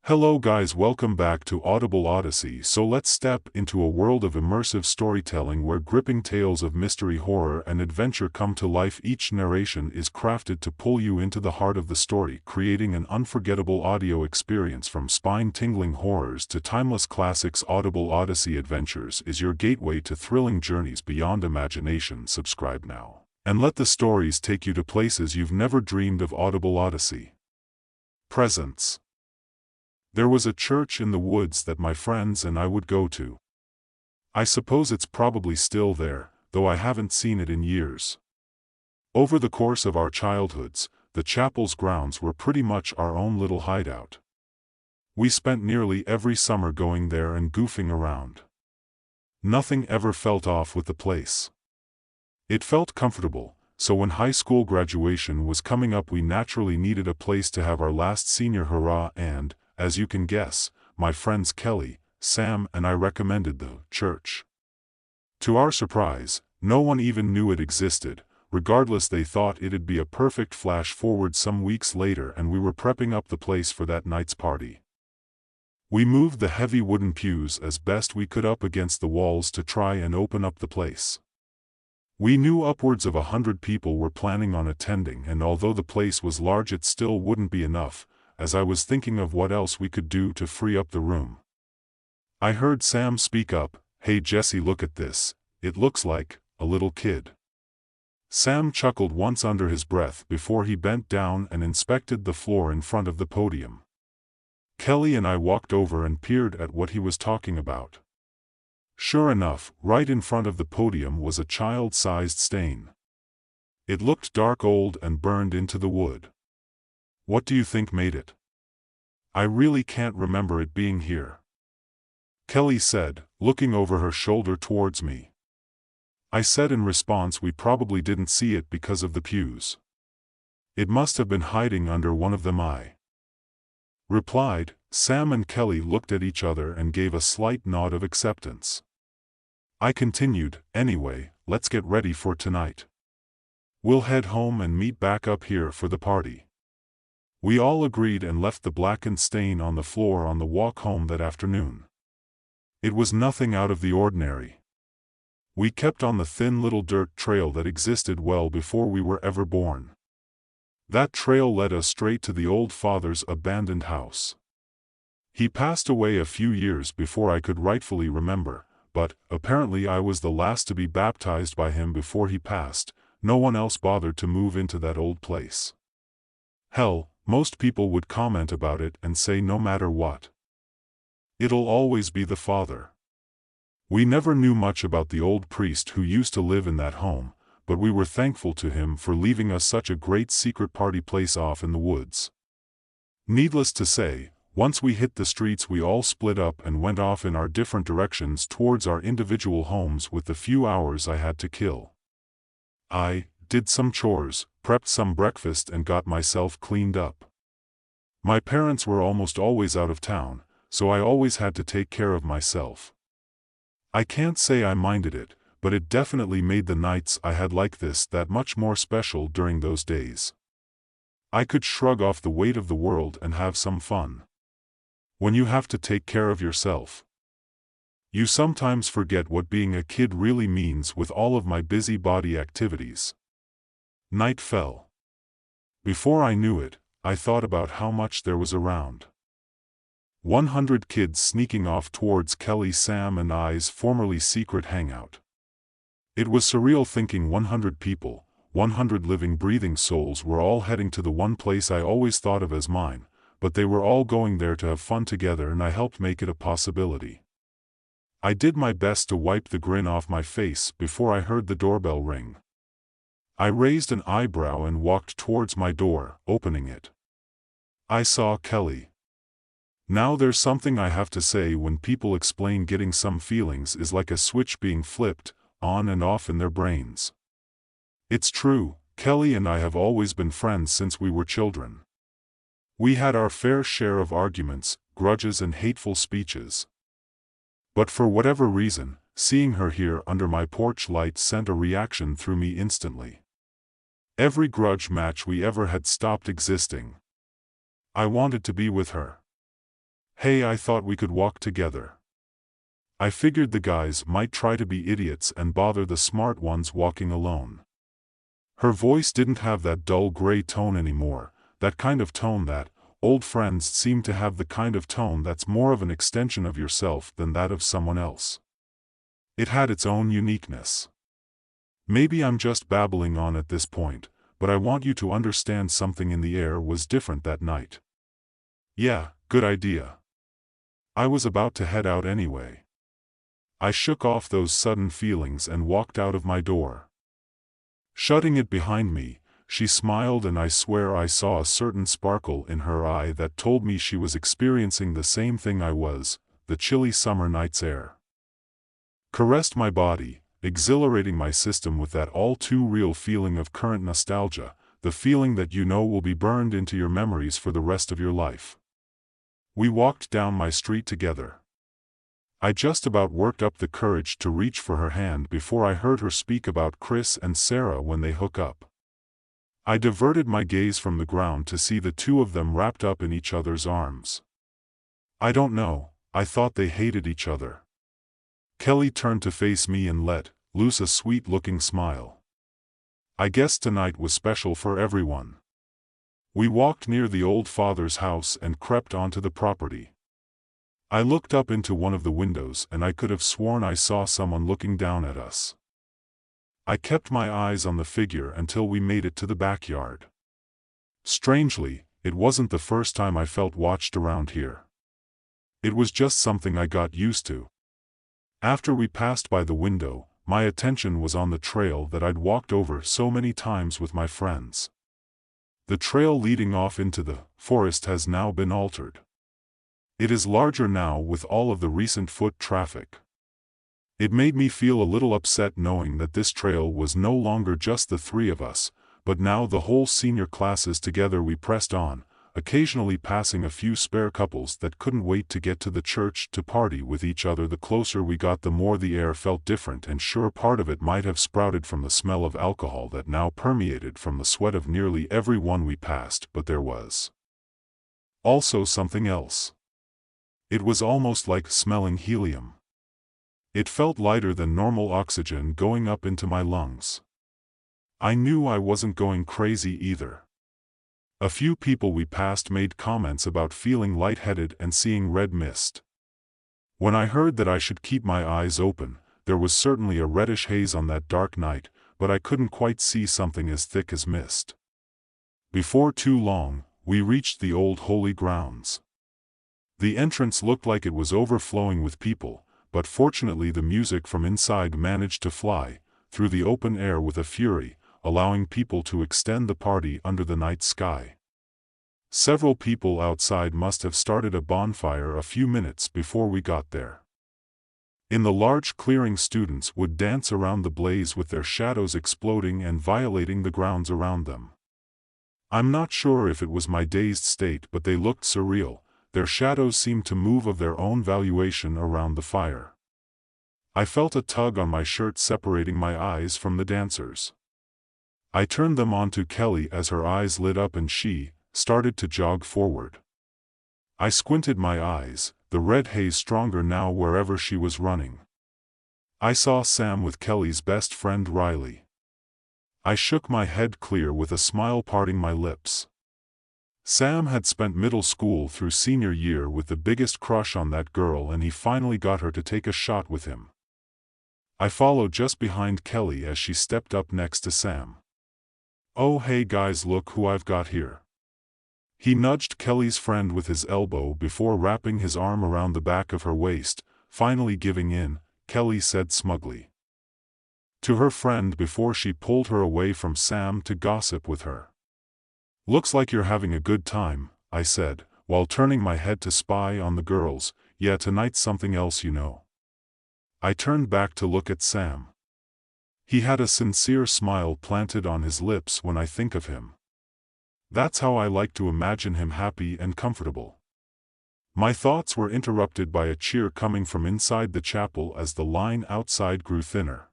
Hello guys, welcome back to Audible Odyssey. So let's step into a world of immersive storytelling where gripping tales of mystery, horror and adventure come to life. Each narration is crafted to pull you into the heart of the story, creating an unforgettable audio experience. From spine-tingling horrors to timeless classics, Audible Odyssey Adventures is your gateway to thrilling journeys beyond imagination. Subscribe now, and let the stories take you to places you've never dreamed of. Audible Odyssey presents. There was a church in the woods that my friends and I would go to. I suppose it's probably still there, though I haven't seen it in years. Over the course of our childhoods, the chapel's grounds were pretty much our own little hideout. We spent nearly every summer going there and goofing around. Nothing ever felt off with the place. It felt comfortable, so when high school graduation was coming up we naturally needed a place to have our last senior hurrah, and, as you can guess, my friends Kelly, Sam and I recommended the church. To our surprise, no one even knew it existed. Regardless, they thought it'd be a perfect. Flash forward some weeks later and we were prepping up the place for that night's party. We moved the heavy wooden pews as best we could up against the walls to try and open up the place. We knew upwards of 100 people were planning on attending, and although the place was large it still wouldn't be enough. As I was thinking of what else we could do to free up the room, I heard Sam speak up. "Hey Jesse, look at this, it looks like a little kid." Sam chuckled once under his breath before he bent down and inspected the floor in front of the podium. Kelly and I walked over and peered at what he was talking about. Sure enough, right in front of the podium was a child-sized stain. It looked dark, old and burned into the wood. What do you think made it? I really can't remember it being here, Kelly said, looking over her shoulder towards me. I said in response, we probably didn't see it because of the pews. It must have been hiding under one of them, I replied. Sam and Kelly looked at each other and gave a slight nod of acceptance. I continued, "Anyway, let's get ready for tonight. We'll head home and meet back up here for the party." We all agreed and left the blackened stain on the floor on the walk home that afternoon. It was nothing out of the ordinary. We kept on the thin little dirt trail that existed well before we were ever born. That trail led us straight to the old father's abandoned house. He passed away a few years before I could rightfully remember, but apparently I was the last to be baptized by him before he passed. No one else bothered to move into that old place. Hell, most people would comment about it and say no matter what, it'll always be the father. We never knew much about the old priest who used to live in that home, but we were thankful to him for leaving us such a great secret party place off in the woods. Needless to say, once we hit the streets we all split up and went off in our different directions towards our individual homes. With the few hours I had to kill, I did some chores, prepped some breakfast and got myself cleaned up. My parents were almost always out of town, so I always had to take care of myself. I can't say I minded it, but it definitely made the nights I had like this that much more special. During those days, I could shrug off the weight of the world and have some fun. When you have to take care of yourself, you sometimes forget what being a kid really means. With all of my busybody activities, night fell. Before I knew it, I thought about how much there was around. 100 kids sneaking off towards Kelly, Sam and I's formerly secret hangout. It was surreal thinking 100 people, 100 living, breathing souls were all heading to the one place I always thought of as mine, but they were all going there to have fun together and I helped make it a possibility. I did my best to wipe the grin off my face before I heard the doorbell ring. I raised an eyebrow and walked towards my door, opening it. I saw Kelly. Now there's something I have to say. When people explain getting some feelings is like a switch being flipped, on and off in their brains. It's true, Kelly and I have always been friends since we were children. We had our fair share of arguments, grudges and hateful speeches. But for whatever reason, seeing her here under my porch light sent a reaction through me instantly. Every grudge match we ever had stopped existing. I wanted to be with her. Hey, I thought we could walk together. I figured the guys might try to be idiots and bother the smart ones walking alone. Her voice didn't have that dull gray tone anymore, that kind of tone that, old friends seem to have, the kind of tone that's more of an extension of yourself than that of someone else. It had its own uniqueness. Maybe I'm just babbling on at this point, but I want you to understand something in the air was different that night. Yeah, good idea. I was about to head out anyway. I shook off those sudden feelings and walked out of my door. Shutting it behind me, she smiled, and I swear I saw a certain sparkle in her eye that told me she was experiencing the same thing I was, the chilly summer night's air. Caressed my body, exhilarating my system with that all-too-real feeling of current nostalgia, the feeling that you know will be burned into your memories for the rest of your life. We walked down my street together. I just about worked up the courage to reach for her hand before I heard her speak about Chris and Sarah when they hook up. I diverted my gaze from the ground to see the two of them wrapped up in each other's arms. I don't know, I thought they hated each other. Kelly turned to face me and let loose a sweet-looking smile. I guess tonight was special for everyone. We walked near the old father's house and crept onto the property. I looked up into one of the windows and I could have sworn I saw someone looking down at us. I kept my eyes on the figure until we made it to the backyard. Strangely, it wasn't the first time I felt watched around here. It was just something I got used to. After we passed by the window, my attention was on the trail that I'd walked over so many times with my friends. The trail leading off into the forest has now been altered. It is larger now with all of the recent foot traffic. It made me feel a little upset knowing that this trail was no longer just the three of us, but now the whole senior classes together. We pressed on, occasionally passing a few spare couples that couldn't wait to get to the church to party with each other. The closer we got, the more the air felt different, and sure, part of it might have sprouted from the smell of alcohol that now permeated from the sweat of nearly everyone we passed, but there was also something else. It was almost like smelling helium. It felt lighter than normal oxygen going up into my lungs. I knew I wasn't going crazy either. A few people we passed made comments about feeling lightheaded and seeing red mist. When I heard that I should keep my eyes open, there was certainly a reddish haze on that dark night, but I couldn't quite see something as thick as mist. Before too long, we reached the old holy grounds. The entrance looked like it was overflowing with people, but fortunately the music from inside managed to fly through the open air with a fury, allowing people to extend the party under the night sky. Several people outside must have started a bonfire a few minutes before we got there. In the large clearing, students would dance around the blaze with their shadows exploding and violating the grounds around them. I'm not sure if it was my dazed state, but they looked surreal. Their shadows seemed to move of their own valuation around the fire. I felt a tug on my shirt separating my eyes from the dancers. I turned them onto Kelly as her eyes lit up and she started to jog forward. I squinted my eyes, the red haze stronger now wherever she was running. I saw Sam with Kelly's best friend Riley. I shook my head clear with a smile parting my lips. Sam had spent middle school through senior year with the biggest crush on that girl, and he finally got her to take a shot with him. I followed just behind Kelly as she stepped up next to Sam. "Oh hey guys, look who I've got here." He nudged Kelly's friend with his elbow before wrapping his arm around the back of her waist. "Finally giving in," Kelly said smugly to her friend before she pulled her away from Sam to gossip with her. "Looks like you're having a good time," I said, while turning my head to spy on the girls. "Yeah, tonight's something else, you know." I turned back to look at Sam. He had a sincere smile planted on his lips. When I think of him, that's how I like to imagine him, happy and comfortable. My thoughts were interrupted by a cheer coming from inside the chapel as the line outside grew thinner.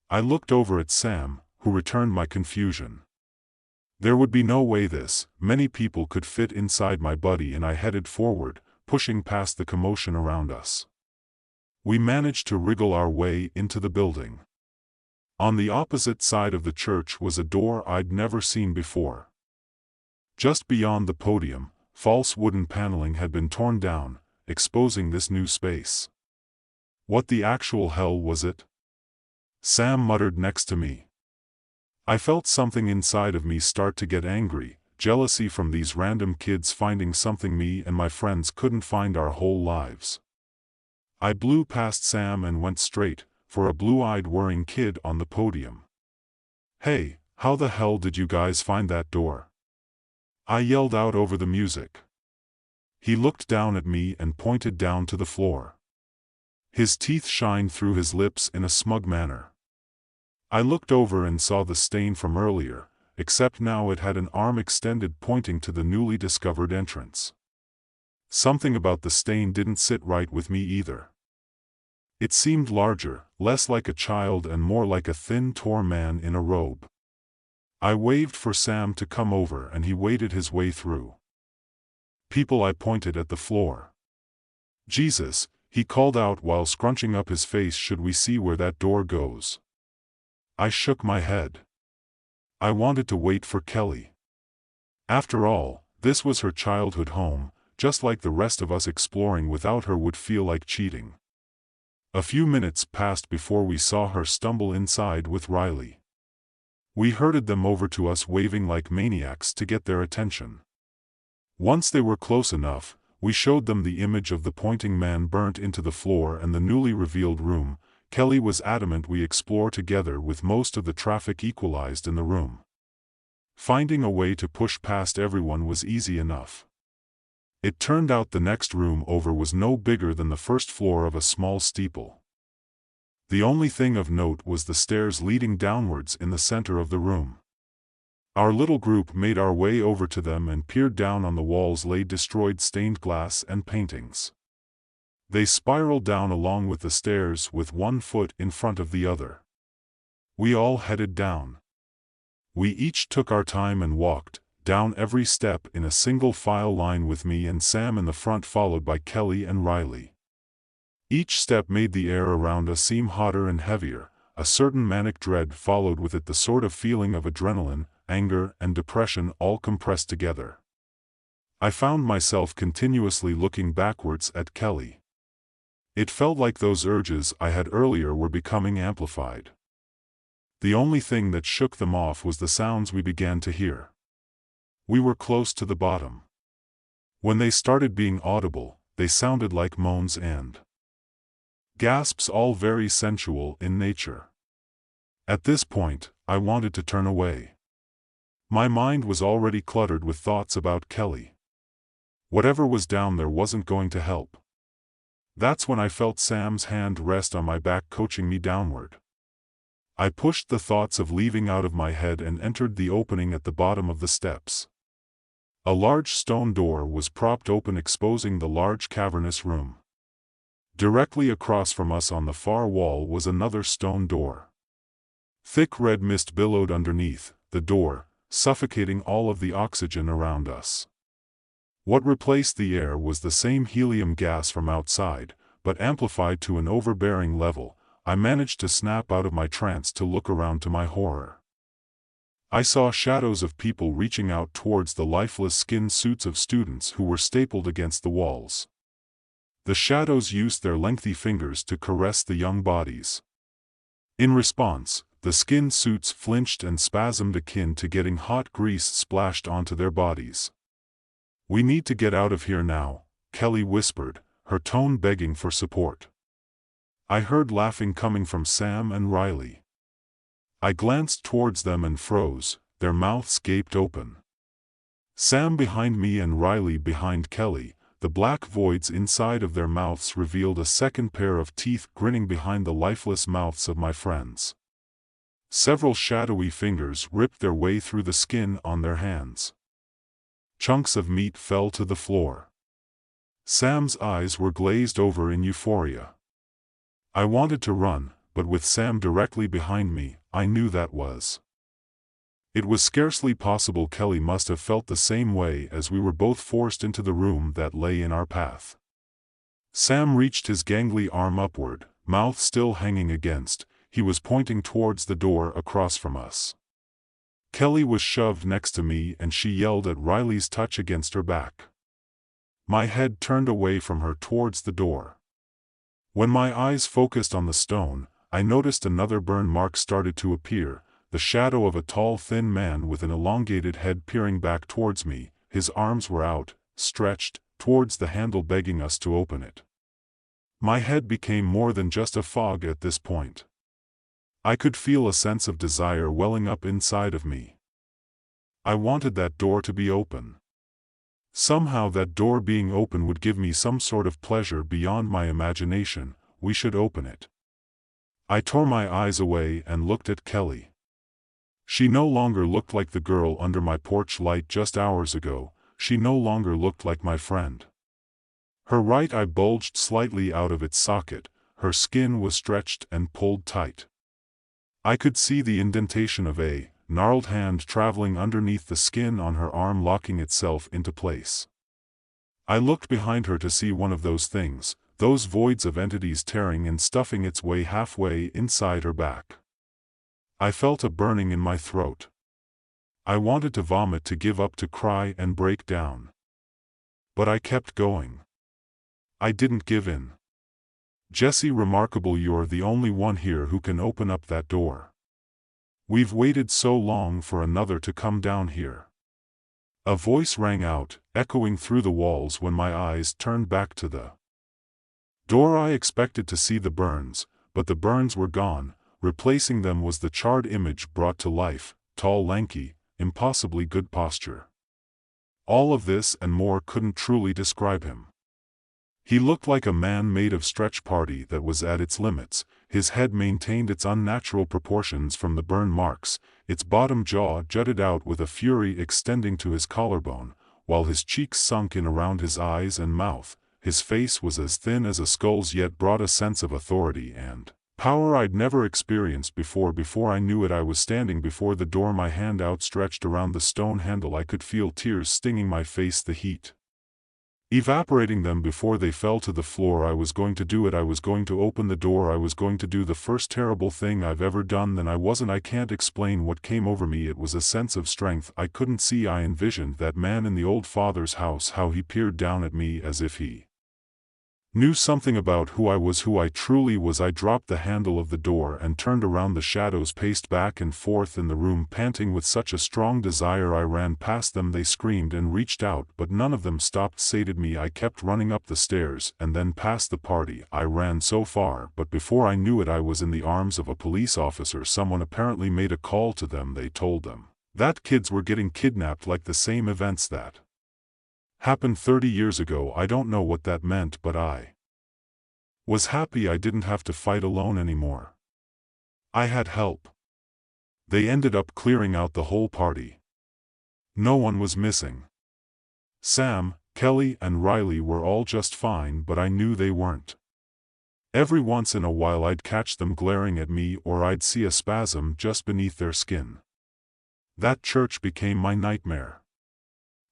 I looked over at Sam, who returned my confusion. There would be no way this many people could fit inside my buddy, and I headed forward, pushing past the commotion around us. We managed to wriggle our way into the building. On the opposite side of the church was a door I'd never seen before. Just beyond the podium, false wooden paneling had been torn down, exposing this new space. What the actual hell was it? Sam muttered next to me. I felt something inside of me start to get angry, jealousy from these random kids finding something me and my friends couldn't find our whole lives. I blew past Sam and went straight for a blue-eyed worrying kid on the podium. "Hey, how the hell did you guys find that door?" I yelled out over the music. He looked down at me and pointed down to the floor. His teeth shined through his lips in a smug manner. I looked over and saw the stain from earlier, except now it had an arm extended pointing to the newly discovered entrance. Something about the stain didn't sit right with me either. It seemed larger, less like a child and more like a thin, tall man in a robe. I waved for Sam to come over and he waded his way through. "People," I pointed at the floor. "Jesus," he called out while scrunching up his face, "should we see where that door goes?" I shook my head. I wanted to wait for Kelly. After all, this was her childhood home, just like the rest of us. Exploring without her would feel like cheating. A few minutes passed before we saw her stumble inside with Riley. We herded them over to us, waving like maniacs to get their attention. Once they were close enough, we showed them the image of the pointing man burnt into the floor and the newly revealed room. Kelly was adamant we explore together, with most of the traffic equalized in the room. Finding a way to push past everyone was easy enough. It turned out the next room over was no bigger than the first floor of a small steeple. The only thing of note was the stairs leading downwards in the center of the room. Our little group made our way over to them and peered down. On the walls lay destroyed stained glass and paintings. They spiraled down along with the stairs, with one foot in front of the other. We all headed down. We each took our time and walked down every step in a single file line, with me and Sam in the front, followed by Kelly and Riley. Each step made the air around us seem hotter and heavier. A certain manic dread followed with it, the sort of feeling of adrenaline, anger, and depression all compressed together. I found myself continuously looking backwards at Kelly. It felt like those urges I had earlier were becoming amplified. The only thing that shook them off was the sounds we began to hear. We were close to the bottom. When they started being audible, they sounded like moans and gasps, all very sensual in nature. At this point, I wanted to turn away. My mind was already cluttered with thoughts about Kelly. Whatever was down there wasn't going to help. That's when I felt Sam's hand rest on my back, coaching me downward. I pushed the thoughts of leaving out of my head and entered the opening at the bottom of the steps. A large stone door was propped open, exposing the large cavernous room. Directly across from us on the far wall was another stone door. Thick red mist billowed underneath the door, suffocating all of the oxygen around us. What replaced the air was the same helium gas from outside, but amplified to an overbearing level. I managed to snap out of my trance to look around. To my horror, I saw shadows of people reaching out towards the lifeless skin suits of students who were stapled against the walls. The shadows used their lengthy fingers to caress the young bodies. In response, the skin suits flinched and spasmed, akin to getting hot grease splashed onto their bodies. "We need to get out of here now," Kelly whispered, her tone begging for support. I heard laughing coming from Sam and Riley. I glanced towards them and froze, their mouths gaped open. Sam behind me and Riley behind Kelly, the black voids inside of their mouths revealed a second pair of teeth grinning behind the lifeless mouths of my friends. Several shadowy fingers ripped their way through the skin on their hands. Chunks of meat fell to the floor. Sam's eyes were glazed over in euphoria. I wanted to run, but with Sam directly behind me, I knew that was It was scarcely possible Kelly must have felt the same way, as we were both forced into the room that lay in our path. Sam reached his gangly arm upward, mouth still hanging against. He was pointing towards the door across from us. Kelly was shoved next to me and she yelled at Riley's touch against her back. My head turned away from her towards the door. When my eyes focused on the stone, I noticed another burn mark started to appear, the shadow of a tall thin man with an elongated head peering back towards me. His arms were out, stretched, towards the handle begging us to open it. My head became more than just a fog at this point. I could feel a sense of desire welling up inside of me. I wanted that door to be open. Somehow that door being open would give me some sort of pleasure beyond my imagination. We should open it. I tore my eyes away and looked at Kelly. She no longer looked like the girl under my porch light just hours ago. She no longer looked like my friend. Her right eye bulged slightly out of its socket. Her skin was stretched and pulled tight. I could see the indentation of a gnarled hand traveling underneath the skin on her arm, locking itself into place. I looked behind her to see one of those things, those voids of entities tearing and stuffing its way halfway inside her back. I felt a burning in my throat. I wanted to vomit, to give up, to cry and break down. But I kept going. I didn't give in. Jesse, remarkable, you're the only one here who can open up that door. We've waited so long for another to come down here. A voice rang out, echoing through the walls when my eyes turned back to the door. I expected to see the burns, but the burns were gone. Replacing them was the charred image brought to life, tall, lanky, impossibly good posture. All of this and more couldn't truly describe him. He looked like a man made of stretch party that was at its limits. His head maintained its unnatural proportions from the burn marks, its bottom jaw jutted out with a fury extending to his collarbone, while his cheeks sunk in around his eyes and mouth. His face was as thin as a skull's, yet brought a sense of authority and power I'd never experienced before. Before I knew it, I was standing before the door, my hand outstretched around the stone handle. I could feel tears stinging my face, the heat evaporating them before they fell to the floor. I was going to do it. I was going to open the door. I was going to do the first terrible thing I've ever done. Then I wasn't. I can't explain what came over me. It was a sense of strength I couldn't see. I envisioned that man in the old father's house, how he peered down at me as if he knew something about who I was, who I truly was. I dropped the handle of the door and turned around. The shadows paced back and forth in the room, panting with such a strong desire. I ran past them. They screamed and reached out, but none of them stopped, sated me. I kept running up the stairs and then past the party. I ran so far, but before I knew it, I was in the arms of a police officer. Someone apparently made a call to them. They told them that kids were getting kidnapped, like the same events that happened 30 years ago. I don't know what that meant, but I was happy I didn't have to fight alone anymore. I had help. They ended up clearing out the whole party. No one was missing. Sam, Kelly, and Riley were all just fine, but I knew they weren't. Every once in a while I'd catch them glaring at me, or I'd see a spasm just beneath their skin. That church became my nightmare.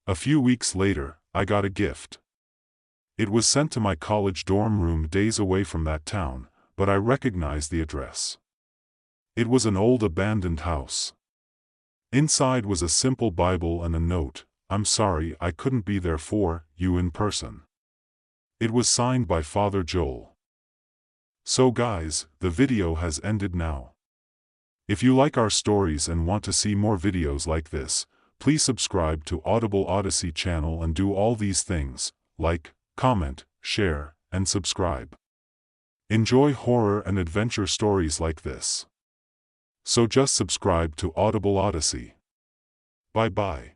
A few weeks later, I got a gift. It was sent to my college dorm room days away from that town, but I recognized the address. It was an old abandoned house. Inside was a simple Bible and a note: "I'm sorry I couldn't be there for you in person." It was signed by Father Joel. So guys, the video has ended now. If you like our stories and want to see more videos like this, please subscribe to Audible Odyssey channel and do all these things: like, comment, share, and subscribe. Enjoy horror and adventure stories like this. So just subscribe to Audible Odyssey. Bye bye.